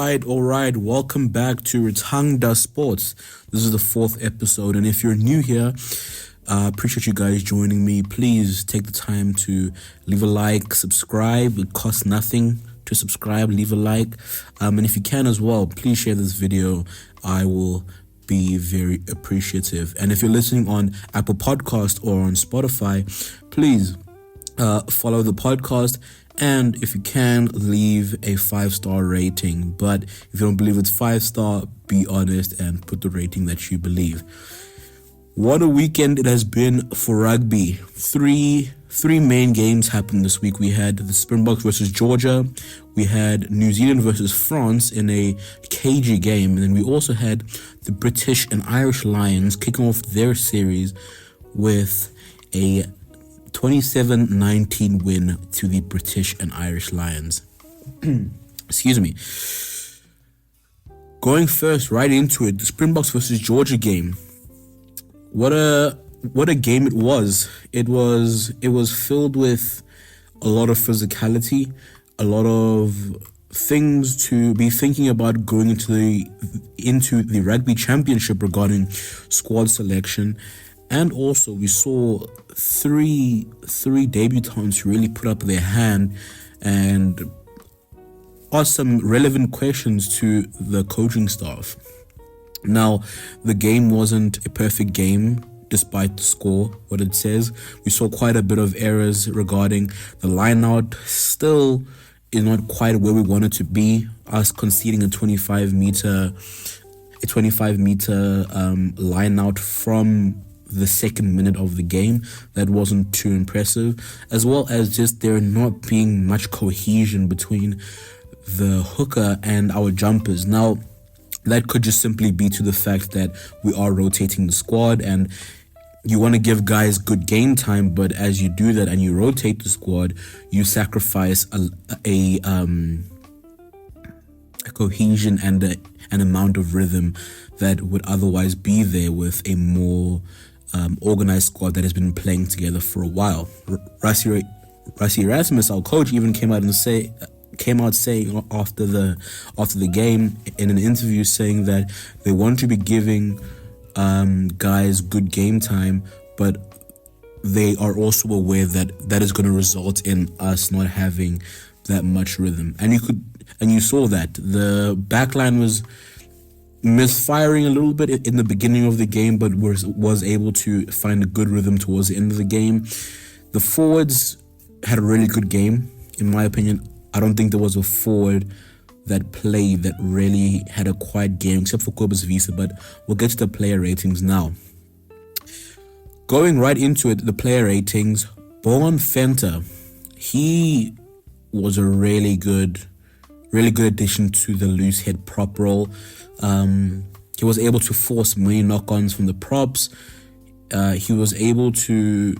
All right. Welcome back to Retangda Sports. This is the 4th episode, and if you're new here, appreciate you guys joining me. Please take the time to leave a like, subscribe. It costs nothing to subscribe, leave a like. And if you can as well, please share this video. I will be very appreciative. And if you're listening on Apple Podcast or on Spotify, please follow the podcast. And if you can, leave a 5-star rating. But if you don't believe it's 5-star, be honest and put the rating that you believe. What a weekend it has been for rugby. Three main games happened this week. We had the Springboks versus Georgia. We had New Zealand versus France in a cagey game. And then we also had the British and Irish Lions kicking off their series with a 27-19 win to the British and Irish Lions. Excuse me. Going first, right into it, the Springboks versus Georgia game. What a game it was. It was filled with a lot of physicality, a lot of things to be thinking about going into the rugby championship regarding squad selection. And also we saw three debutants really put up their hand and ask some relevant questions to the coaching staff. Now, the game wasn't a perfect game despite the score, what it says. We saw quite a bit of errors regarding the line out. Still is not quite where we wanted to be. Us conceding a 25 meter line out from the second minute of the game. That wasn't too impressive, as well as just there not being much cohesion between the hooker and our jumpers. Now, that could just simply be to the fact that we are rotating the squad and you want to give guys good game time, but as you do that and you rotate the squad, you sacrifice a cohesion and an amount of rhythm that would otherwise be there with a more organized squad that has been playing together for a while. Rassie Erasmus, our coach, even came out saying after the game in an interview, saying that they want to be giving guys good game time, but they are also aware that is going to result in us not having that much rhythm. And you saw that the backline was misfiring a little bit in the beginning of the game, but was able to find a good rhythm towards the end of the game. The forwards had a really good game, in my opinion. I don't think there was a forward that played that really had a quiet game, except for Cobus Visa, but we'll get to the player ratings now. Going right into it, the player ratings, Boan, he was a really good addition to the loose head prop role. He was able to force many knock-ons from the props. He was able to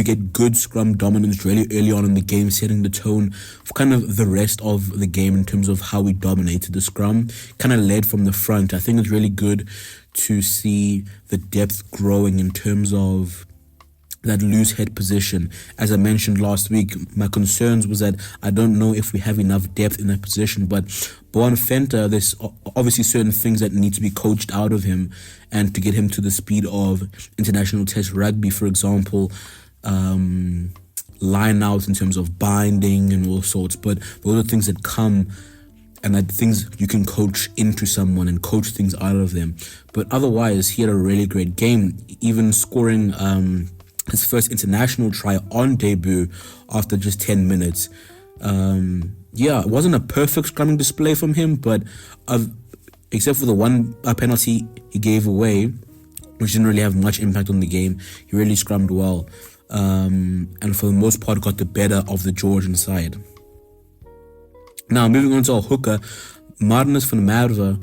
get good scrum dominance really early on in the game, setting the tone for kind of the rest of the game in terms of how we dominated the scrum. Kind of led from the front. I think it's really good to see the depth growing in terms of that loose head position. As I mentioned last week, my concerns was that I don't know if we have enough depth in that position, but Boan, there's obviously certain things that need to be coached out of him and to get him to the speed of international test rugby, for example, line out in terms of binding and all sorts. But those are things that come and that things you can coach into someone and coach things out of them. But otherwise, he had a really great game, even scoring his first international try on debut after just 10 minutes. It wasn't a perfect scrumming display from him, but except for the one penalty he gave away, which didn't really have much impact on the game, he really scrummed well. And for the most part got the better of the Georgian side. Now, moving on to our hooker, Marnus from Merwe,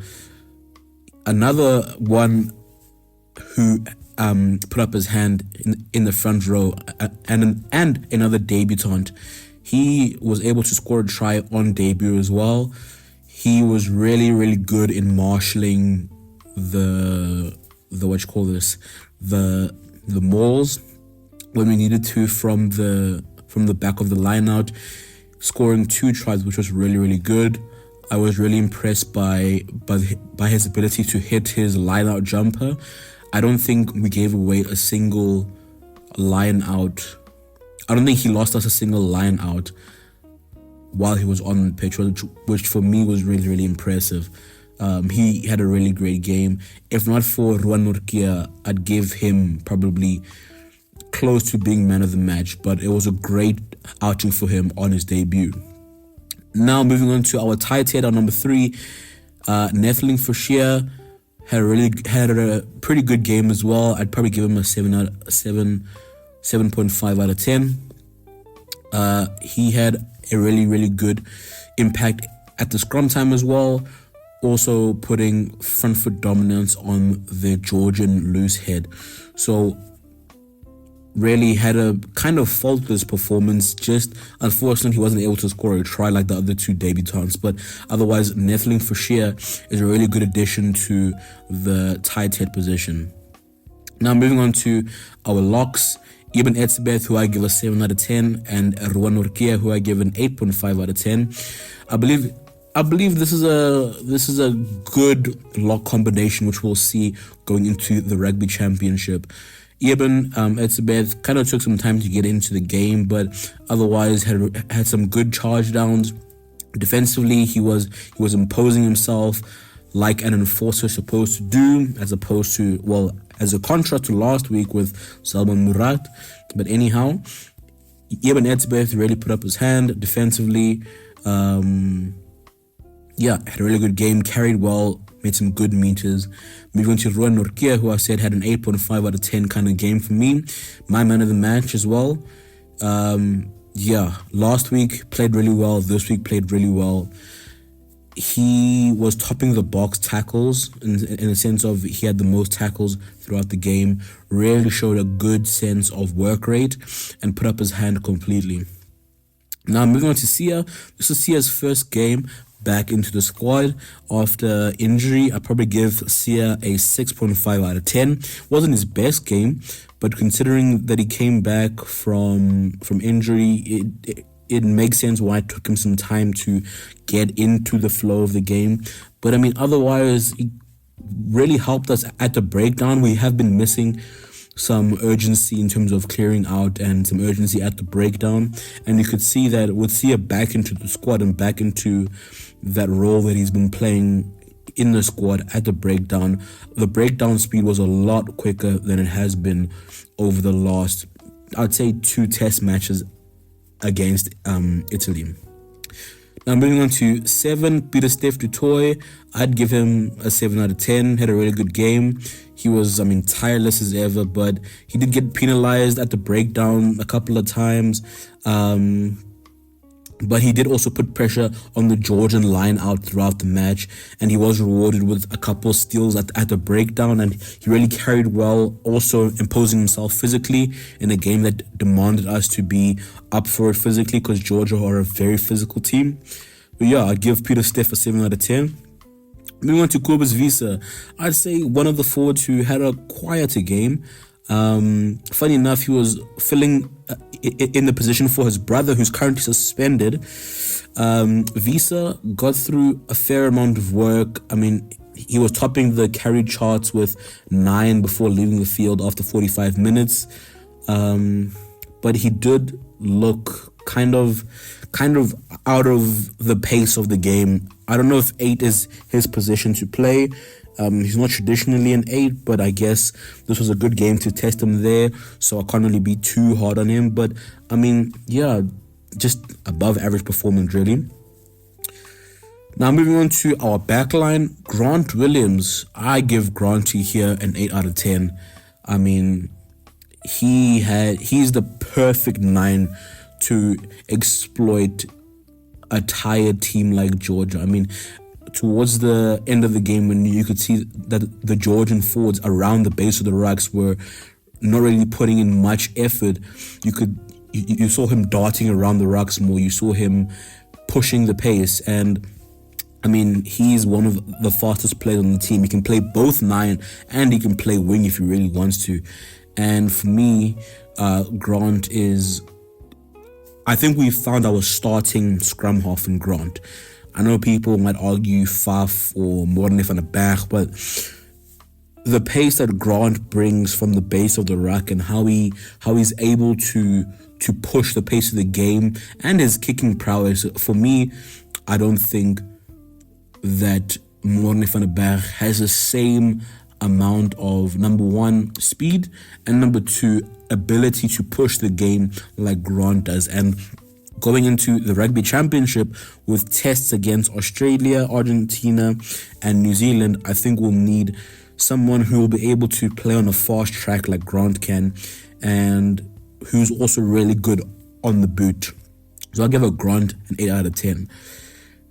another one who put up his hand in the front row, and another debutant. He was able to score a try on debut as well. He was really, really good in marshalling the mauls when we needed to from the back of the line out, scoring 2 tries, which was really, really good. I was really impressed by his ability to hit his line-out jumper. I don't think we gave away a single line-out. I don't think he lost us a single line-out while he was on the pitch, which for me was really, really impressive. He had a really great game. If not for Ruan Norkia, I'd give him probably close to being man of the match, but it was a great outing for him on his debut. Now moving on to our tight head, our number 3, Netheling Forshia had a pretty good game as well. I'd probably give him a 7.5 out of 10. He had a really, really good impact at the scrum time as well, also putting front foot dominance on the Georgian loose head. So really had a kind of faultless performance. Just unfortunately he wasn't able to score a try like the other 2 debutants, but otherwise Netheling Forshia is a really good addition to the tight head position. Now moving on to our locks, Ibn Etzebeth, who I give a 7 out of 10, and Ruan Norkia, who I give an 8.5 out of 10. I believe this is a good lock combination, which we'll see going into the Rugby Championship. Ibn Etzebeth kind of took some time to get into the game, but otherwise had some good charge downs. Defensively, he was imposing himself like an enforcer supposed to do, as a contrast to last week with Salman Murat. But anyhow, Ibn Etzebeth really put up his hand defensively. Had a really good game, carried well, made some good meters. Moving on to Ruan Norkia, who I said had an 8.5 out of 10 kind of game for me. My man of the match as well. Last week played really well. This week played really well. He was topping the Boks tackles in the sense of he had the most tackles throughout the game. Really showed a good sense of work rate and put up his hand completely. Now moving on to Sia. This is Sia's first game back into the squad after injury. I probably give Sia a 6.5 out of 10. Wasn't his best game, but considering that he came back from injury, it makes sense why it took him some time to get into the flow of the game. But I mean, otherwise, it really helped us at the breakdown. We have been missing some urgency in terms of clearing out and some urgency at the breakdown. And you could see that with Sia back into the squad and back into that role that he's been playing in the squad at the breakdown speed was a lot quicker than it has been over the last, I'd say, 2 test matches against Italy. Now moving on to 7, Pieter-Steph du Toit. I'd give him a 7 out of 10. Had a really good game. He was, tireless as ever, but he did get penalized at the breakdown a couple of times. But he did also put pressure on the Georgian line out throughout the match, and he was rewarded with a couple of steals at the breakdown, and he really carried well, also imposing himself physically in a game that demanded us to be up for it physically, because Georgia are a very physical team. But yeah, I'd give Pieter-Steph a 7 out of 10. Moving on to Kobus Wiese, I'd say one of the forwards who had a quieter game. Funny enough, he was filling in the position for his brother, who's currently suspended. Wiese got through a fair amount of work. He was topping the carry charts with 9 before leaving the field after 45 minutes. But he did look kind of out of the pace of the game. I don't know if 8 is his position to play. He's not traditionally an 8, but I guess this was a good game to test him there, so I can't really be too hard on him. But just above average performance really. Now moving on to our backline, Grant Williams. I give Granty here an 8 out of 10. He's the perfect 9 to exploit a tired team like Georgia. Towards the end of the game, when you could see that the Georgian forwards around the base of the rucks were not really putting in much effort, you saw him darting around the rucks more. You saw him pushing the pace, and he's one of the fastest players on the team. He can play both 9 and he can play wing if he really wants to. And for me, Grant is, I think we found our starting scrum half in Grant. I know people might argue Faf or Marnus van der Berg, but the pace that Grant brings from the base of the ruck and how he's able to push the pace of the game and his kicking prowess, for me, I don't think that Marnus van der Berg has the same amount of, number one, speed, and number two, ability to push the game like Grant does. And going into the Rugby Championship with tests against Australia, Argentina, and New Zealand, I think we'll need someone who will be able to play on a fast track like Grant can, and who's also really good on the boot. So I'll give a Grant an 8 out of 10.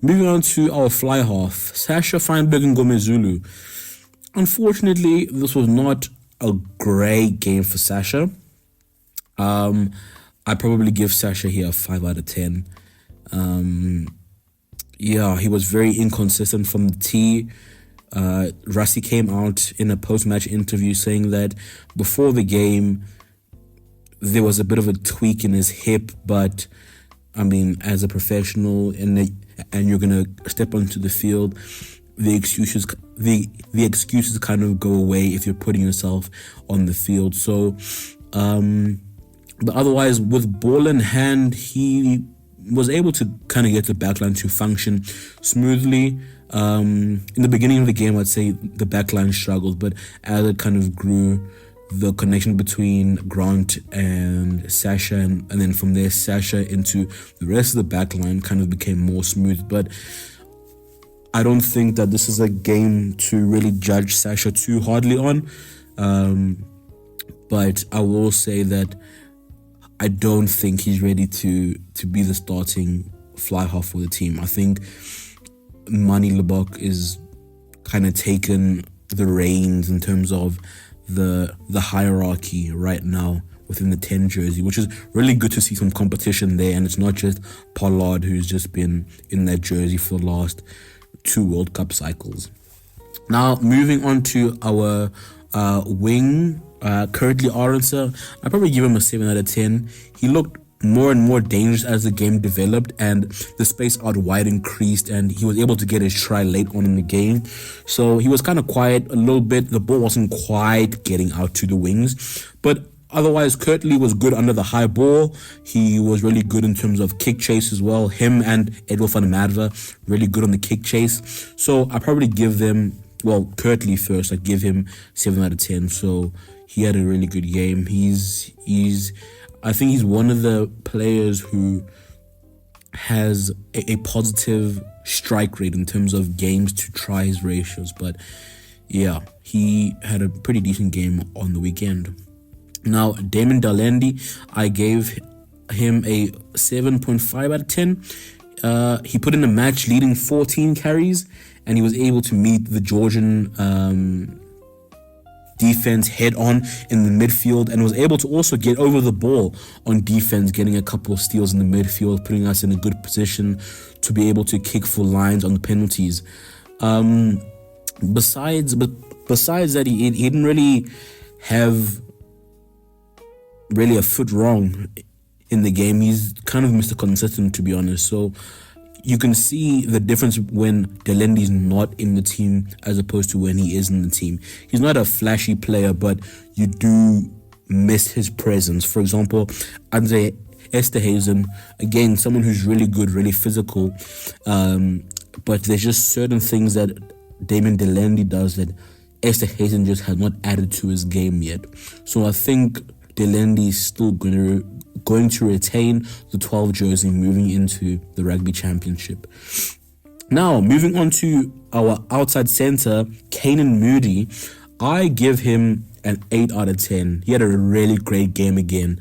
Moving on to our fly half, Sasha Feinberg and Gomezulu. Unfortunately, this was not a great game for Sasha. I probably give Sasha here a 5 out of 10. He was very inconsistent from the tee. Rassie came out in a post-match interview saying that before the game, there was a bit of a tweak in his hip, but I mean, as a professional and you're gonna step onto the field, the excuses kind of go away if you're putting yourself on the field. So, but otherwise, with ball in hand, he was able to kind of get the backline to function smoothly. In the beginning of the game, I'd say the backline struggled, but as it kind of grew, the connection between Grant and Sasha, and then from there, Sasha into the rest of the backline kind of became more smooth. But I don't think that this is a game to really judge Sasha too hardly on. But I will say that I don't think he's ready to be the starting fly half for the team. I think Manie Libbok is kind of taken the reins in terms of the hierarchy right now within the 10 jersey, which is really good to see some competition there. And it's not just Pollard who's just been in that jersey for the last 2 World Cup cycles. Now, moving on to our wing, currently Aronsa, I'd probably give him a 7 out of 10. He looked more and more dangerous as the game developed and the space out wide increased, and he was able to get his try late on in the game. So he was kind of quiet a little bit. The ball wasn't quite getting out to the wings, but otherwise Kirtley was good under the high ball. He was really good in terms of kick chase as well. Him and Edwin van der Merwe really good on the kick chase. So I probably give them, well, Kirtley first, I'd give him 7 out of 10. So he had a really good game. I think he's one of the players who has a positive strike rate in terms of games to try his ratios. But yeah, he had a pretty decent game on the weekend. Now, Damon Dalendi, I gave him a 7.5 out of 10. He put in a match leading 14 carries, and he was able to meet the Georgian defense head on in the midfield, and was able to also get over the ball on defense, getting a couple of steals in the midfield, putting us in a good position to be able to kick for lines on the penalties. Besides that, he didn't really have a foot wrong in the game. He's kind of Mr. Consistent, to be honest. So you can see the difference when Delendi's not in the team as opposed to when he is in the team. He's not a flashy player, but you do miss his presence. For example, Andre Esterhuizen, again, someone who's really good, really physical, but there's just certain things that Damon Delendi does that Esterhuizen just has not added to his game yet. So I think Delendi is still going to retain the 12 jersey moving into the Rugby Championship. Now, moving on to our outside centre, Canan Moodie, I give him an 8 out of 10. He had a really great game again.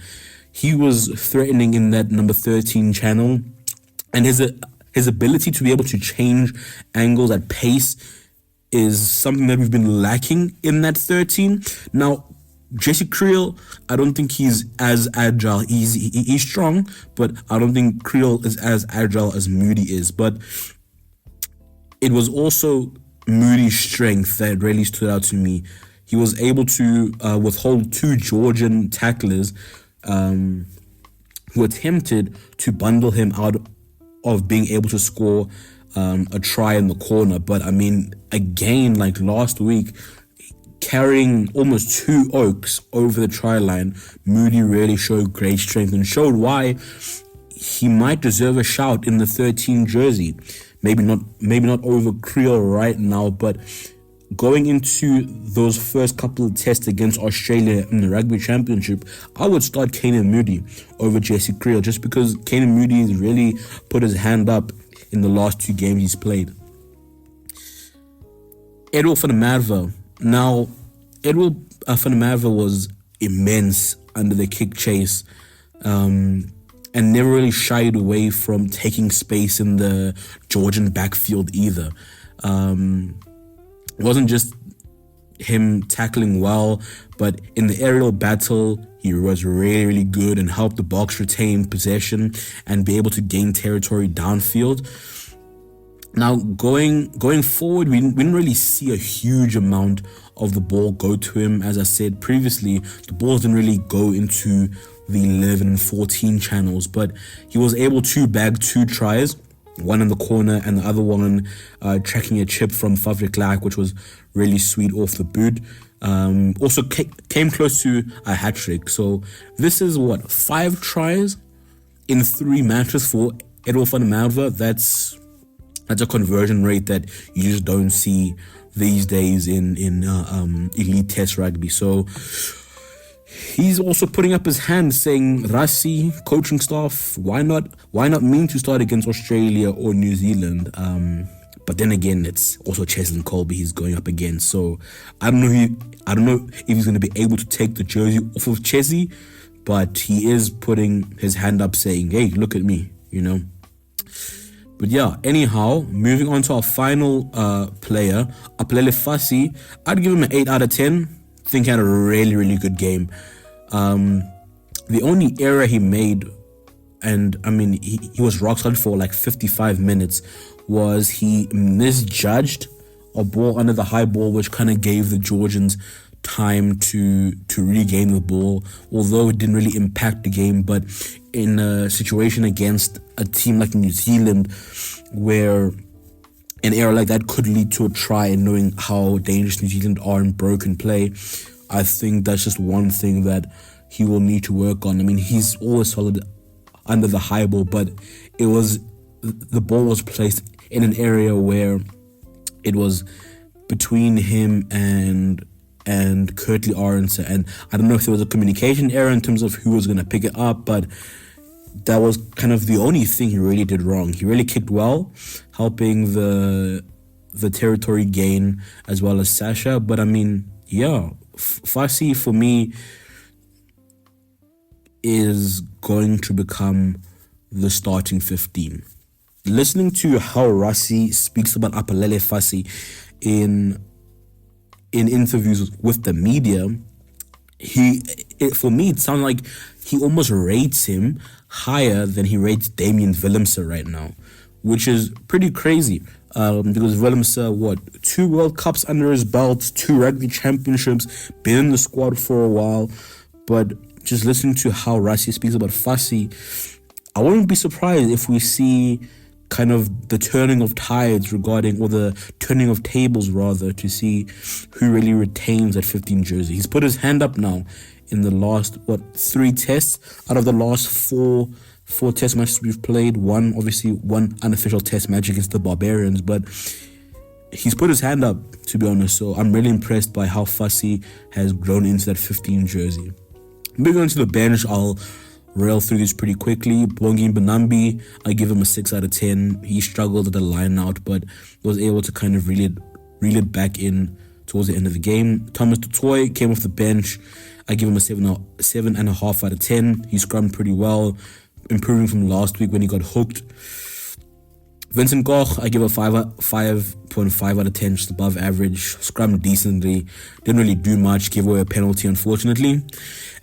He was threatening in that number 13 channel, and his ability to be able to change angles at pace is something that we've been lacking in that 13. Now, Jesse Creel, I don't think he's as agile. He's strong, but I don't think Creel is as agile as Moody is. But it was also Moody's strength that really stood out to me. He was able to withhold 2 Georgian tacklers who attempted to bundle him out of being able to score a try in the corner. But I mean, again, like last week, carrying almost 2 oaks over the try line, Moody really showed great strength and showed why he might deserve a shout in the 13 jersey. Maybe not over Creel right now, but going into those first couple of tests against Australia in the Rugby Championship, I would start Canan Moody over Jesse Creel, just because Canan Moody has really put his hand up in the last 2 games he's played. Edwin van der Merwe. Now, Edwin van der Merwe was immense under the kick chase, and never really shied away from taking space in the Georgian backfield either. It wasn't just him tackling well, but in the aerial battle, he was really, really good and helped the Boks retain possession and be able to gain territory downfield. Now, going forward, we didn't really see a huge amount of the ball go to him. As I said previously, the balls didn't really go into the 11 and 14 channels, but he was able to bag 2 tries, one in the corner and the other one tracking a chip from Favre Clark, which was really sweet off the boot. Also came close to a hat-trick. So this is 5 tries in 3 matches for Edwin van der Merwe. That's a conversion rate that you just don't see these days in elite test rugby. So he's also putting up his hand saying, Rassie, coaching staff, why not me to start against Australia or New Zealand? But then again, it's also Cheslin Colby he's going up against. So I don't know if he's going to be able to take the jersey off of Chessie, but he is putting his hand up saying, hey, look at me, you know. But yeah, anyhow, moving on to our final player, Apelele Fassi. I'd give him an 8 out of 10. I think he had a really, really good game. The only error he made, and I mean, he was rock solid for like 55 minutes, was he misjudged a ball under the high ball, which kind of gave the Georgians time to regain the ball, although it didn't really impact the game. But in a situation against a team like New Zealand, where an error like that could lead to a try, and knowing how dangerous New Zealand are in broken play, I think that's just one thing that he will need to work on. I mean, he's always solid under the high ball, but the ball was placed in an area where it was between him and Kurtley Arendse, and I don't know if there was a communication error in terms of who was going to pick it up, but that was kind of the only thing he really did wrong. He really kicked well, helping the territory gain as well as Sasha. But I mean, yeah, Fassi for me is going to become the starting 15. Listening to how Rassie speaks about Apelele Fassi in interviews with the media, for me it sounds like he almost rates him higher than he rates Damien Willemse right now, which is pretty crazy. Because Willemse, 2 World Cups under his belt, 2 rugby championships, been in the squad for a while. But just listening to how Rassie speaks about Fassi, I wouldn't be surprised if we see kind of the turning of tides regarding, or the turning of tables rather, to see who really retains that 15 jersey. He's put his hand up now in the last 3 tests out of the last four test matches we've played. One unofficial test match against the Barbarians, but he's put his hand up, to be honest. So I'm really impressed by how Fassi has grown into that 15 jersey. Moving on to the bench, I'll rail through this pretty quickly. Bongi Benambi, I give him a 6 out of 10. He struggled at the line out, but was able to kind of reel it back in towards the end of the game. Thomas Tutoy came off the bench. I give him a 7.5 out of 10. He scrummed pretty well, improving from last week when he got hooked. Vincent Koch, I give a 5.5 out of 10, just above average. Scrummed decently, didn't really do much, gave away a penalty unfortunately.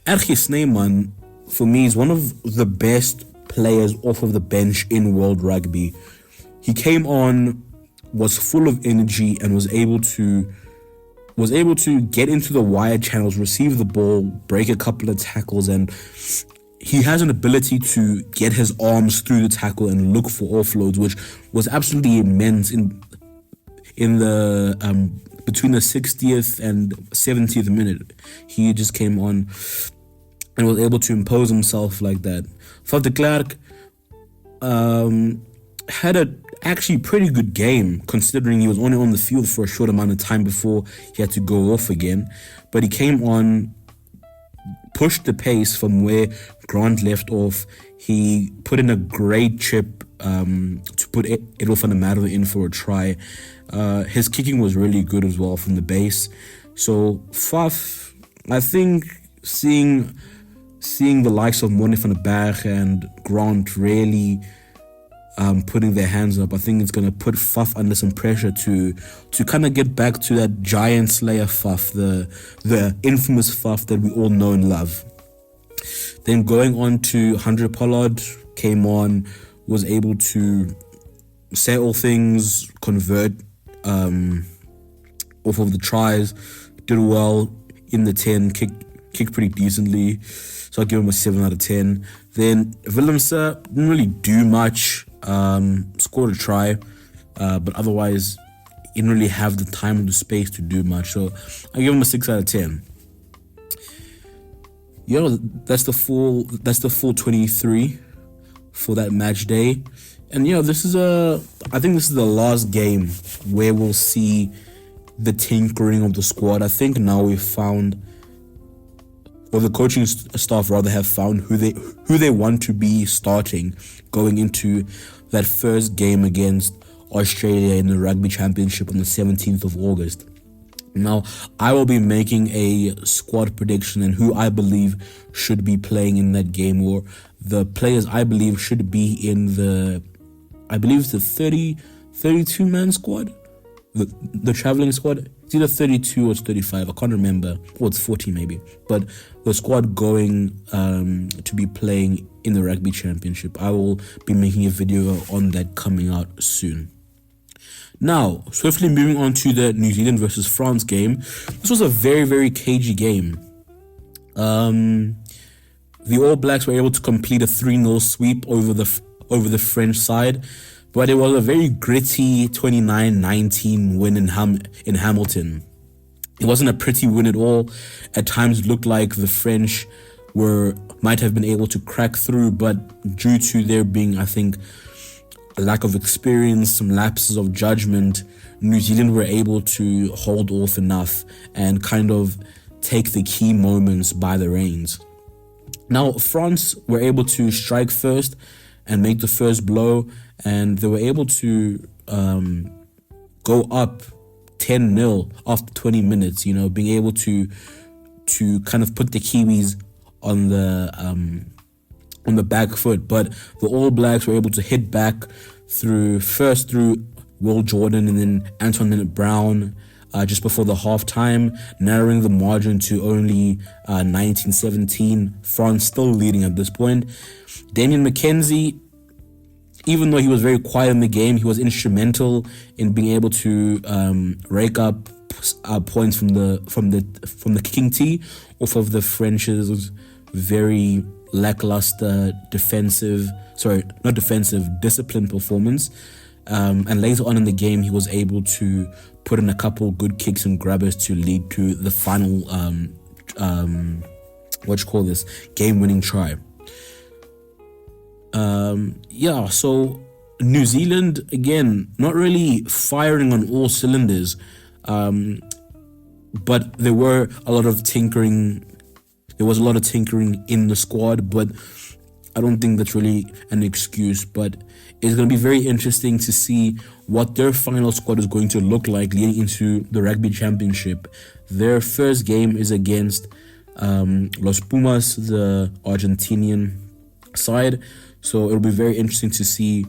RG Snyman, for me, is one of the best players off of the bench in world rugby. He came on, was full of energy, and was able to get into the wide channels, receive the ball, break a couple of tackles, and he has an ability to get his arms through the tackle and look for offloads, which was absolutely immense in the between the 60th and 70th minute. He just came on and was able to impose himself like that. Van der Klerk had a actually pretty good game, considering he was only on the field for a short amount of time before he had to go off again. But he came on, pushed the pace from where Grant left off. He put in a great chip to put Edel van der Merwe in for a try. His kicking was really good as well from the base. So Faf, I think seeing the likes of Moni van der Berg and Grant really putting their hands up, I think it's going to put Faf under some pressure to kind of get back to that giant slayer Faf, the infamous Faf that we all know and love. Then going on to Handré Pollard, came on, was able to say all things, convert off of the tries, did well in the 10, kicked pretty decently, so I'll give him a 7 out of 10. Then Willemse didn't really do much, scored a try, but otherwise he didn't really have the time or the space to do much, so I give him a 6 out of 10. That's the full 23 for that match day. And I think this is the last game where we'll see the tinkering of the squad. I think now we've found, or the coaching staff rather have found who they want to be starting going into that first game against Australia in the Rugby Championship on the 17th of August. Now, I will be making a squad prediction and who I believe should be playing in that game, or the players I believe should be in the 32-man squad, the traveling squad. It's either 32 or it's 35, I can't remember, or it's 40 maybe, but the squad going to be playing in the Rugby Championship. I will be making a video on that coming out soon. Now, swiftly moving on to the New Zealand versus France game. This was a very, very cagey game. The All Blacks were able to complete a 3-0 sweep over the French side, but it was a very gritty 29-19 win in Hamilton. It wasn't a pretty win at all. At times it looked like the French might have been able to crack through, but due to there being, I think, a lack of experience, some lapses of judgment, New Zealand were able to hold off enough and kind of take the key moments by the reins. Now, France were able to strike first and make the first blow, and they were able to go up 10-0 after 20 minutes, being able to kind of put the Kiwis on the back foot. But the All Blacks were able to hit back through Will Jordan and then Antoine Brown just before the half time, narrowing the margin to only 19-17. France still leading at this point. Damien McKenzie, even though he was very quiet in the game, he was instrumental in being able to rake up points from the kicking tee off of the French's very lackluster disciplined performance. And later on in the game, he was able to put in a couple good kicks and grabbers to lead to the final game-winning try. So New Zealand, again, not really firing on all cylinders, but there was a lot of tinkering in the squad, but I don't think that's really an excuse. But it's going to be very interesting to see what their final squad is going to look like leading into the Rugby Championship. Their first game is against Los Pumas, the Argentinian side. So it'll be very interesting to see.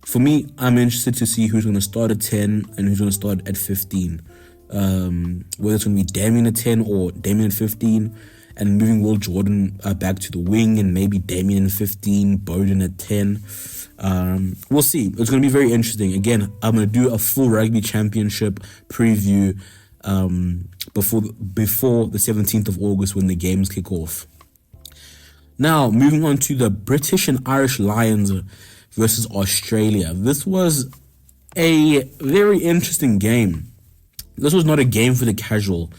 For me, I'm interested to see who's going to start at 10 and who's going to start at 15. Whether it's going to be Damien at 10 or Damien at 15, and moving Will Jordan back to the wing, and maybe Damien at 15, Boan at 10. We'll see. It's going to be very interesting. Again, I'm going to do a full Rugby Championship preview before the 17th of August when the games kick off. Now, moving on to the British and Irish Lions versus Australia. This was a very interesting game. This was not a game for the casual,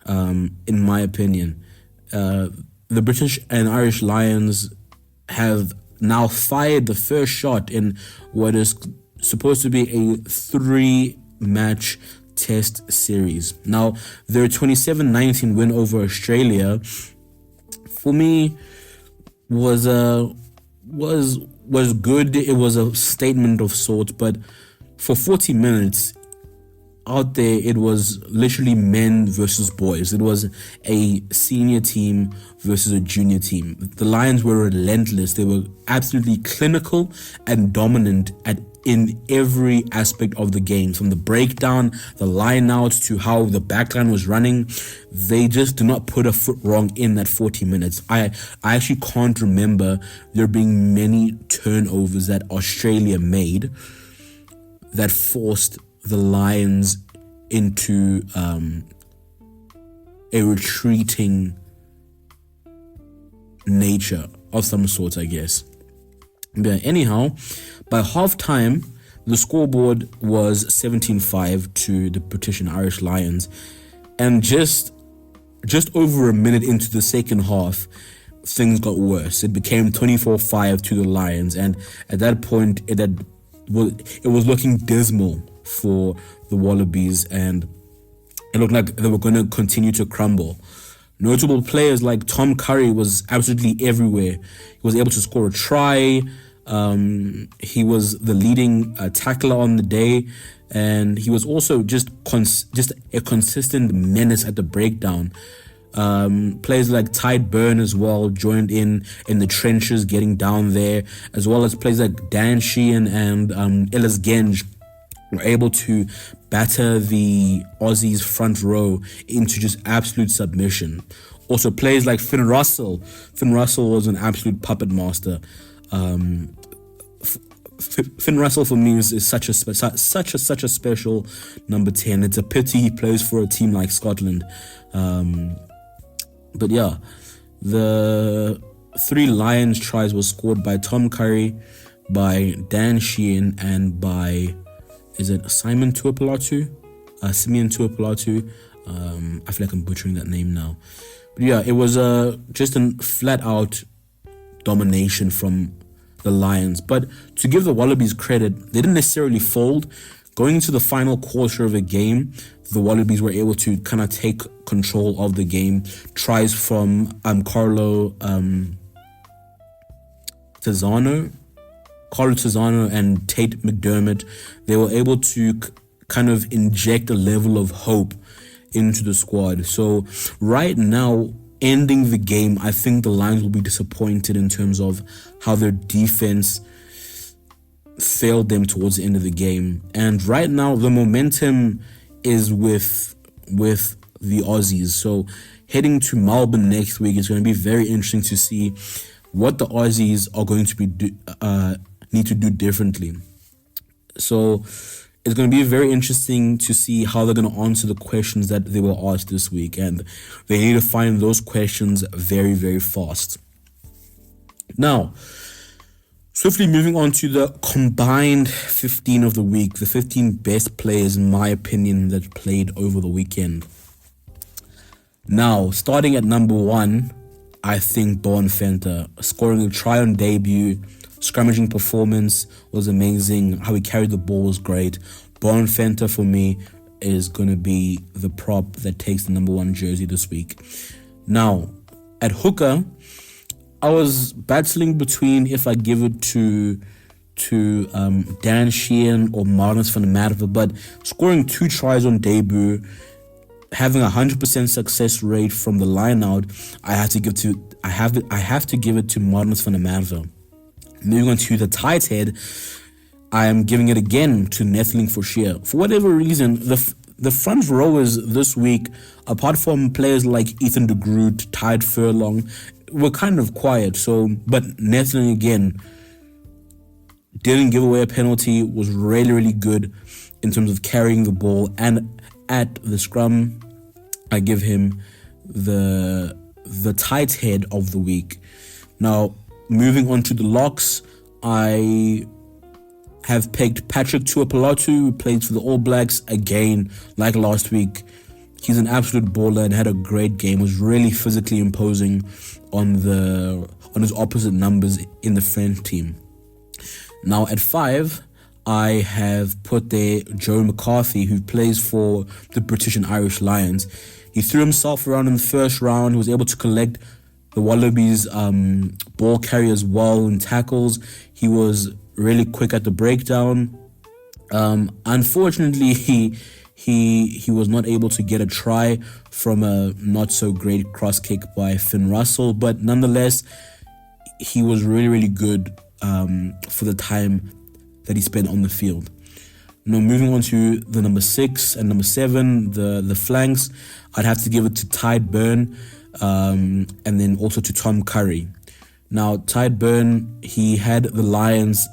in my opinion. The British and Irish Lions have now fired the first shot in what is supposed to be a 3-match test series. Now, their 27-19 win over Australia, for me, was good. It was a statement of sorts, but for 40 minutes out there, it was literally men versus boys. It was a senior team versus a junior team. The Lions were relentless. They were absolutely clinical and dominant in every aspect of the game, from the breakdown, the line out, to how the backline was running. They just did not put a foot wrong in that 40 minutes. I actually can't remember there being many turnovers that Australia made that forced the Lions into a retreating nature of some sort, I guess. But anyhow, by halftime, the scoreboard was 17-5 to the British and Irish Lions, and just over a minute into the second half, things got worse. It became 24-5 to the Lions, and at that point, it was looking dismal for the Wallabies, and it looked like they were going to continue to crumble. Notable players like Tom Curry was absolutely everywhere. He was able to score a try. He was the leading tackler on the day, and he was also just a consistent menace at the breakdown. Players like Tide Burn as well joined in the trenches, getting down there, as well as players like Dan Sheehan and Ellis Genge were able to batter the Aussies front row into just absolute submission. Also, players like Finn Russell. Finn Russell was an absolute puppet master. Finn Russell for me is such a special number 10. It's a pity he plays for a team like Scotland. But yeah, the 3 Lions tries were scored by Tom Curry, by Dan Sheehan, and by, is it Simeon Tuipulotu? I feel like I'm butchering that name now. But yeah, it was just a flat out domination from the Lions. But to give the Wallabies credit, they didn't necessarily fold. Going into the final quarter of the game, the Wallabies were able to kind of take control of the game. Tries from Carlo Tizzano and Tate McDermott. They were able to kind of inject a level of hope into the squad. So right now, ending the game, I think the Lions will be disappointed in terms of how their defense failed them towards the end of the game. And right now, the momentum is with the Aussies. So heading to Melbourne next week, it's going to be very interesting to see what the Aussies are going to be need to do differently. So it's going to be very interesting to see how they're going to answer the questions that they were asked this week, and they need to find those questions very, very fast. Now, swiftly moving on to the combined 15 of the week, the 15 best players, in my opinion, that played over the weekend. Now, starting at number 1, I think Boan scoring a try on debut. Scrummaging performance was amazing. How he carried the ball was great. Boan for me is going to be the prop that takes the number 1 jersey this week. Now, at hooker, I was battling between if I give it to Dan Sheehan or Marnus van der Merwe, but scoring 2 tries on debut, having 100% success rate from the line out, I have to give it to Marnus van der Merwe. Moving on to the tight head, I am giving it again to Netheling Forshire. For whatever reason, the front rowers this week, apart from players like Ethan de Groot, Tide Furlong, were kind of quiet. But Netheling again didn't give away a penalty, was really, really good in terms of carrying the ball. And at the scrum, I give him the tight head of the week. Now, moving on to the locks, I have pegged Patrick Tuapolatu, who plays for the All Blacks. Again, like last week, he's an absolute baller and had a great game. Was really physically imposing on his opposite numbers in the French team. Now at 5, I have put there Joe McCarthy, who plays for the British and Irish Lions. He threw himself around in the first round. He was able to collect the Wallabies ball carriers well in tackles. He was really quick at the breakdown. Unfortunately, he was not able to get a try from a not so great cross kick by Finn Russell, but nonetheless, he was really, really good for the time that he spent on the field. Now, moving on to the number 6 and number 7, the flanks, I'd have to give it to Tide Burn, and then also to Tom Curry. Now, Tide Burn, he had the Lions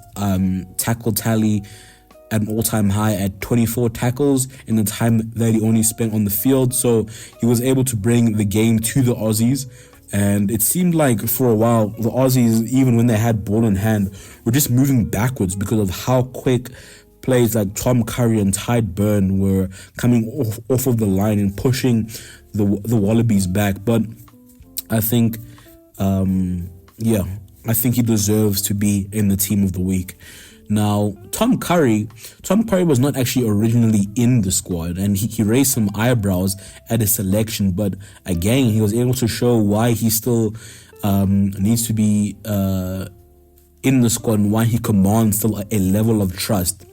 tackle tally at an all-time high at 24 tackles in the time that he only spent on the field, so he was able to bring the game to the Aussies. And it seemed like for a while, the Aussies, even when they had ball in hand, were just moving backwards because of how quick players like Tom Curry and Tide Burn were coming off of the line and pushing the Wallabies back. But I think, I think he deserves to be in the team of the week. Now, Tom Curry was not actually originally in the squad, and he raised some eyebrows at his selection, but again, he was able to show why he still needs to be in the squad and why he commands still a level of trust.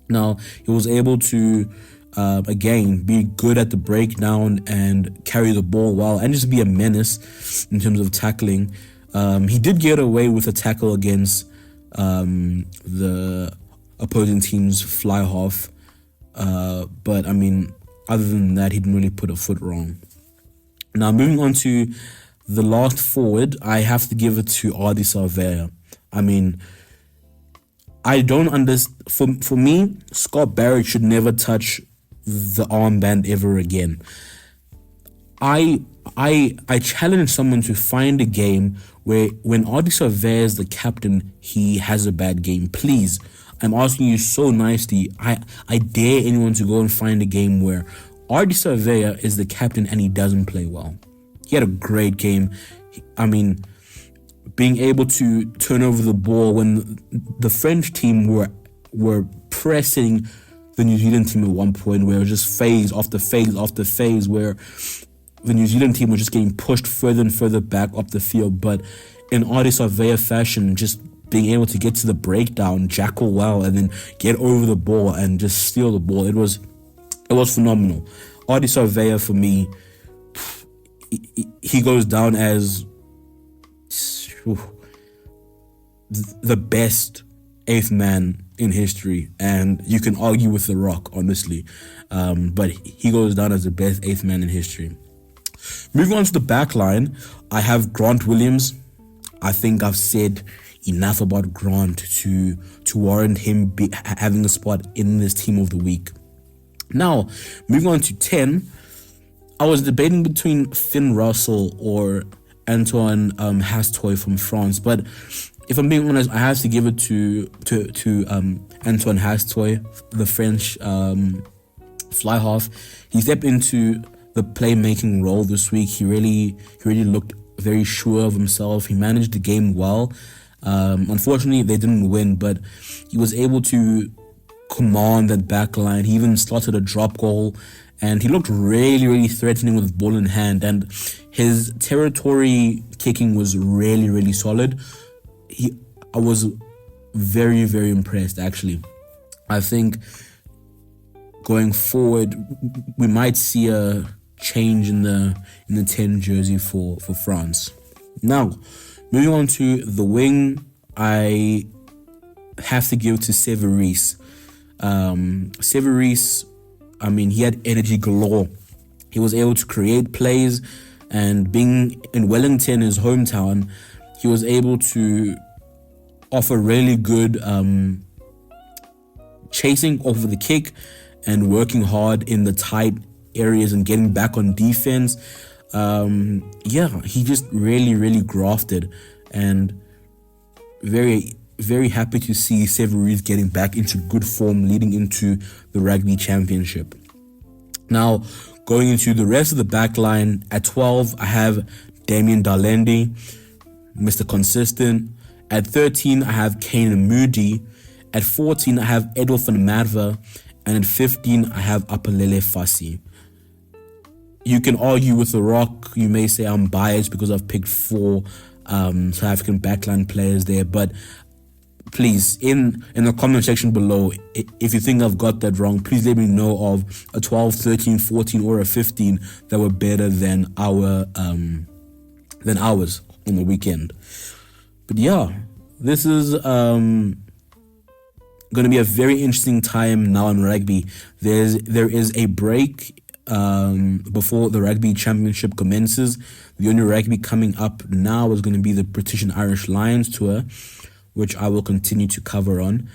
Now, he was able to, again, be good at the breakdown and carry the ball well and just be a menace in terms of tackling. He did get away with a tackle against the opposing team's fly half, but I mean, other than that, he didn't really put a foot wrong. Now, moving on to the last forward, I have to give it to RDS. I mean, I don't understand. For me, Scott Barrett should never touch the armband ever again. I challenge someone to find a game where when RDS is the captain, he has a bad game. Please, I'm asking you so nicely. I dare anyone to go and find a game where RDS is the captain and he doesn't play well. He had a great game. I mean, being able to turn over the ball when the French team were pressing the New Zealand team at one point, where it was just phase after phase after phase, where the New Zealand team was just getting pushed further and further back up the field. But in RDS fashion, just being able to get to the breakdown, jackal well, and then get over the ball and just steal the ball, it was phenomenal. RDS for me, he goes down as the best 8th man in history, and you can argue with The Rock, honestly, but he goes down as the best 8th man in history. Moving on to the back line, I have Grant Williams. I think I've said enough about Grant to warrant him having a spot in this team of the week. Now, moving on to 10, I was debating between Finn Russell or Antoine Hastoy from France, but if I'm being honest, I have to give it to Antoine Hastoy, the French fly half. He stepped into the playmaking role this week. He really looked very sure of himself. He managed the game well. Unfortunately, they didn't win, but he was able to command that back line. He even started a drop goal, and he looked really, really threatening with ball in hand, and his territory kicking was really, really solid. I was very, very impressed, actually. I think going forward, we might see a change in the 10 jersey for France. Now, moving on to the wing, I have to give it to Severis. Severis, I mean, he had energy galore. He was able to create plays, and being in Wellington, his hometown, he was able to offer really good chasing over the kick and working hard in the tight areas and getting back on defense. He just really, really grafted. and very, very happy to see Severies getting back into good form leading into the Rugby Championship. Now, going into the rest of the back line, at 12, I have Damien Darlendi, Mr. Consistent. At 13, I have Kane Moody. At 14, I have Edolf van Madver. And at 15, I have Apalele Fassi. You can argue with The Rock. You may say I'm biased because I've picked 4 South African backline players there. But please, in the comment section below, if you think I've got that wrong, please let me know of a 12, 13, 14, or a 15 that were better than ours on the weekend. But yeah, this is going to be a very interesting time now in rugby. There is a break before the Rugby Championship commences. The only rugby coming up now is going to be the British and Irish Lions tour, which I will continue to cover on.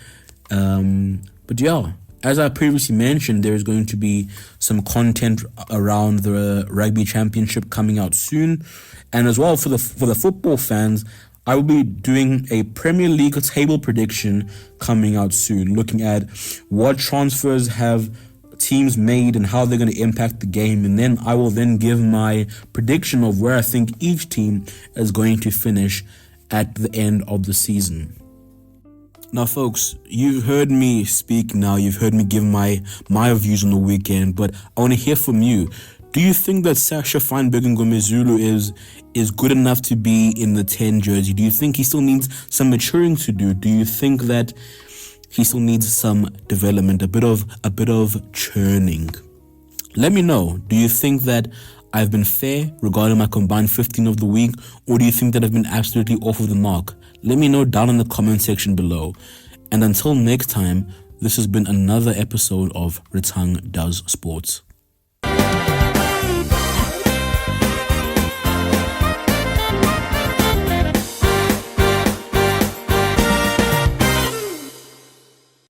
But yeah, as I previously mentioned, there is going to be some content around the Rugby Championship coming out soon. And as well, for the football fans, I will be doing a Premier League table prediction coming out soon, looking at what transfers have teams made and how they're going to impact the game. And then I will then give my prediction of where I think each team is going to finish at the end of the season. Now, folks, you've heard me speak now. You've heard me give my views on the weekend, but I want to hear from you. Do you think that Sasha Feinberg and Ngomezulu is good enough to be in the 10 jersey? Do you think he still needs some maturing to do? Do you think that he still needs some development, a bit of churning? Let me know. Do you think that I've been fair regarding my combined 15 of the week, or do you think that I've been absolutely off of the mark? Let me know down in the comment section below. And until next time, this has been another episode of Ritang Does Sports.